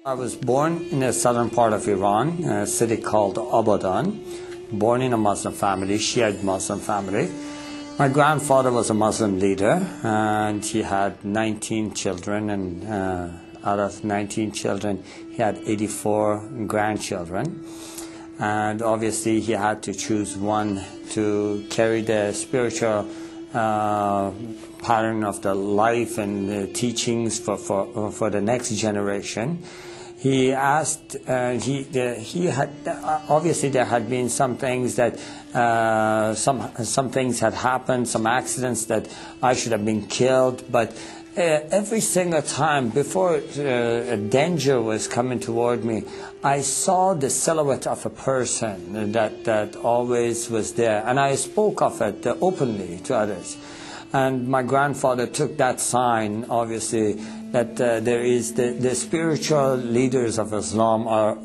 I was born in the southern part of Iran, a city called Abadan. Born in a Muslim family, Shiite Muslim family. My grandfather was a Muslim leader, and he had 19 children, and out of 19 children, he had 84 grandchildren. And obviously, he had to choose one to carry the spiritual pattern of the life and the teachings for the next generation. He asked, he had, obviously there had been some things that, some things had happened, some accidents that I should have been killed, but every single time before a danger was coming toward me, I saw the silhouette of a person that always was there, and I spoke of it openly to others. And my grandfather took that sign, obviously, that there is the spiritual leaders of Islam are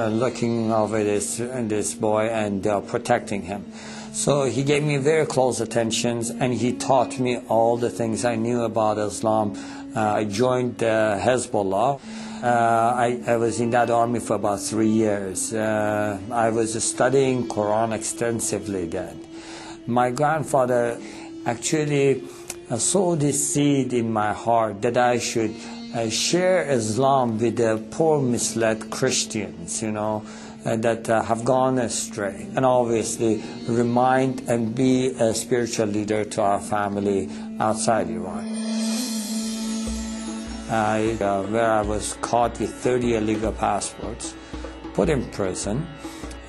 looking over this boy, and they are protecting him. So he gave me very close attentions, and he taught me all the things I knew about Islam. I joined Hezbollah. I was in that army for about 3 years. I was studying Quran extensively then. My grandfather actually sowed this seed in my heart that I should share Islam with the poor, misled Christians, you know, that have gone astray, and obviously remind and be a spiritual leader to our family outside Iran. Where I was caught with 30 illegal passports, put in prison.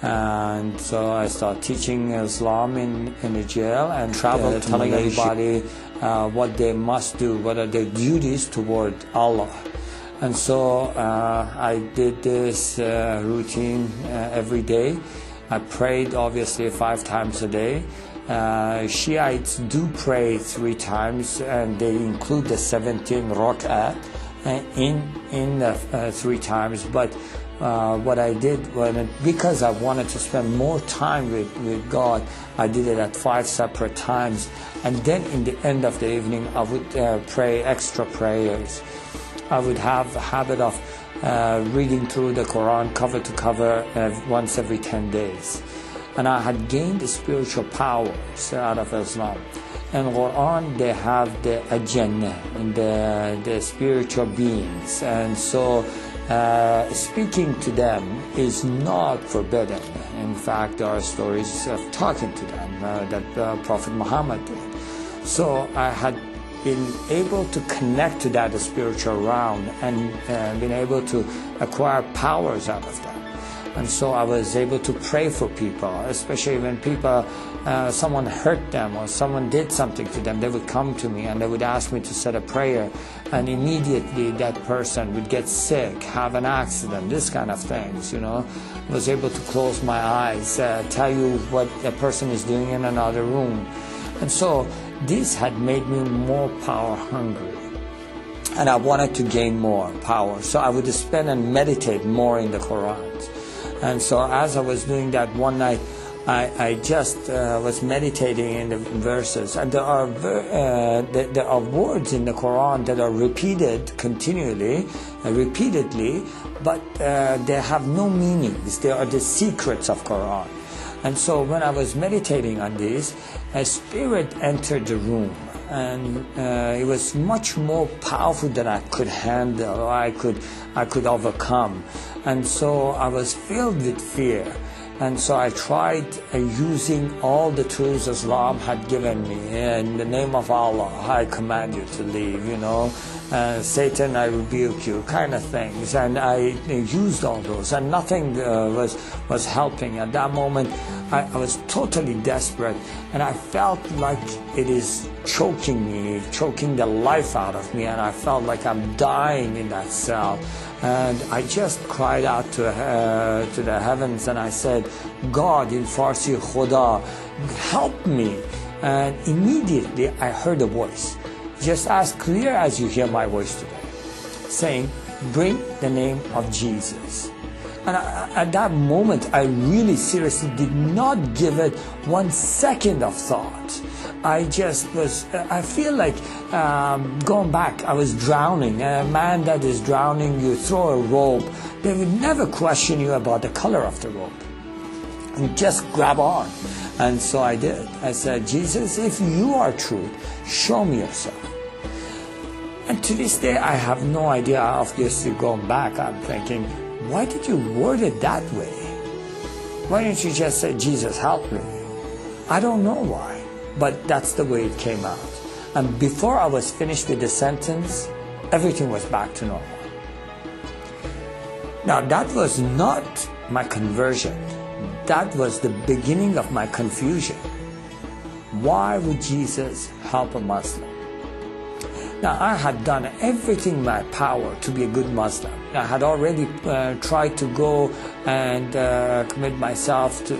And so I started teaching Islam in the jail, and traveled telling everybody what they must do, what are their duties toward Allah. And so I did this routine every day. I prayed obviously 5 times a day. Shiites do pray 3 times, and they include the 17 rak'at in the 3 times. But what I did, because I wanted to spend more time with God, I did it at 5 separate times. And then in the end of the evening, I would pray extra prayers. I would have a habit of reading through the Quran cover to cover once every 10 days. And I had gained the spiritual powers out of Islam. In Quran, they have the Jannah and the spiritual beings. And so speaking to them is not forbidden. In fact, there are stories of talking to them that Prophet Muhammad did. So I had been able to connect to that spiritual realm, and been able to acquire powers out of that. And so I was able to pray for people, especially when people, someone hurt them or someone did something to them. They would come to me and they would ask me to say a prayer, and immediately that person would get sick, have an accident, this kind of things, you know. I was able to close my eyes, tell you what a person is doing in another room. And so this had made me more power hungry, and I wanted to gain more power. So I would spend and meditate more in the Quran. And so as I was doing that one night, I just was meditating in the verses. And there are words in the Quran that are repeated continually, repeatedly, but they have no meanings. They are the secrets of Quran. And so when I was meditating on this, a spirit entered the room, and it was much more powerful than I could handle, or I could overcome. And so I was filled with fear. And so I tried using all the tools Islam had given me. In the name of Allah, I command you to leave, you know. Satan, I rebuke you, kind of things. And I used all those, and nothing was helping. At that moment, I was totally desperate, and I felt like it is choking me, choking the life out of me, and I felt like I'm dying in that cell. And I just cried out to the heavens, and I said, God, in Farsi, Khuda, help me. And immediately I heard a voice, just as clear as you hear my voice today, saying, bring the name of Jesus. And at that moment, I really seriously did not give it 1 second of thought. I feel like going back, I was drowning. A man that is drowning, you throw a rope, they would never question you about the color of the rope. You just grab on. And so I did. I said, Jesus, if you are truth, show me yourself. And to this day, I have no idea. Obviously, going back, I'm thinking, why did you word it that way? Why didn't you just say, Jesus, help me? I don't know why, but that's the way it came out. And before I was finished with the sentence, everything was back to normal. Now, that was not my conversion. That was the beginning of my confusion. Why would Jesus help a Muslim? Now, I had done everything in my power to be a good Muslim. I had already tried to go and commit myself to,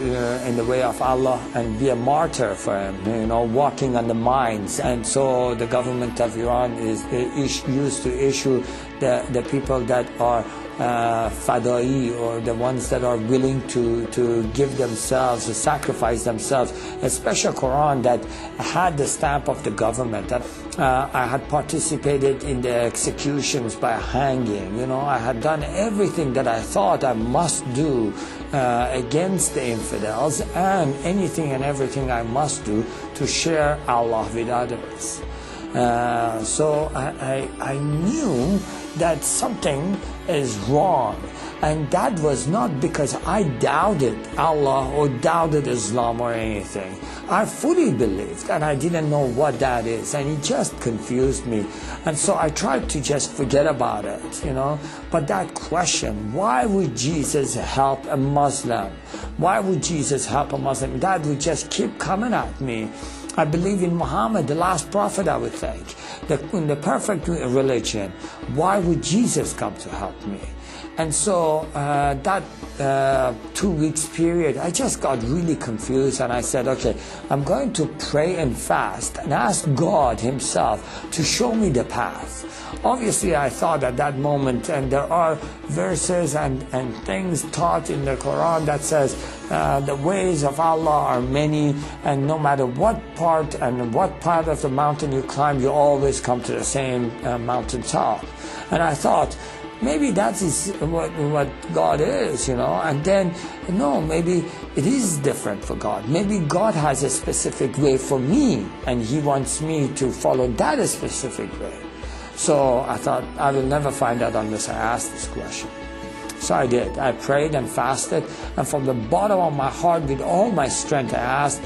in the way of Allah and be a martyr for Him, walking on the mines. And so the government of Iran used to issue the people that are fadai, or the ones that are willing to give themselves, to sacrifice themselves, a special Quran that had the stamp of the government. I had participated in the executions by hanging. I had done everything that I thought I must do against the infidels, and anything and everything I must do to share Allah with others. So I knew that something is wrong, and that was not because I doubted Allah or doubted Islam or anything. I fully believed, and I didn't know what that is, and it just confused me. And so I tried to just forget about it, But that question, why would Jesus help a Muslim? Why would Jesus help a Muslim? That would just keep coming at me. I believe in Muhammad, the last prophet, I would think, in the perfect religion. Why would Jesus come to help me? And so that 2 weeks period, I just got really confused, and I said, okay, I'm going to pray and fast and ask God Himself to show me the path. Obviously, I thought at that moment, and there are verses and things taught in the Quran that says the ways of Allah are many, and no matter what part and what part of the mountain you climb, you always come to the same mountain top. And I thought, maybe that is what God is, And then, no, maybe it is different for God. Maybe God has a specific way for me, and He wants me to follow that specific way. So I thought, I will never find out unless I ask this question. So I did. I prayed and fasted, and from the bottom of my heart, with all my strength, I asked,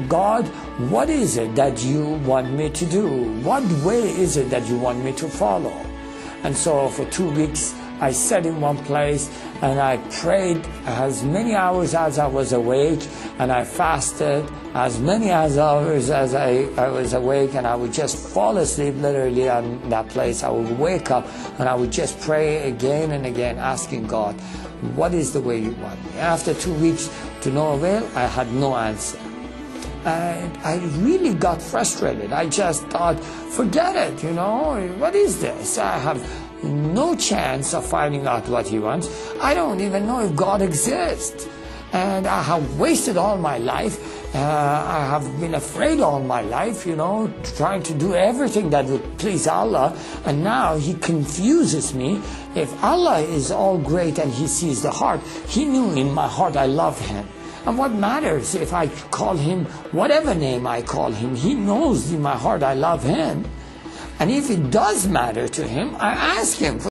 God, what is it that you want me to do? What way is it that you want me to follow? And so for 2 weeks, I sat in one place and I prayed as many hours as I was awake, and I fasted as many hours as I was awake, and I would just fall asleep literally on that place. I would wake up and I would just pray again and again, asking God, what is the way you want me? After 2 weeks, to no avail, I had no answer. And I really got frustrated. I just thought, forget it, what is this? I have no chance of finding out what He wants. I don't even know if God exists. And I have wasted all my life. I have been afraid all my life, trying to do everything that would please Allah. And now He confuses me. If Allah is all great and He sees the heart, He knew in my heart I love Him. And what matters if I call Him whatever name I call Him? He knows in my heart I love Him. And if it does matter to Him, I ask Him for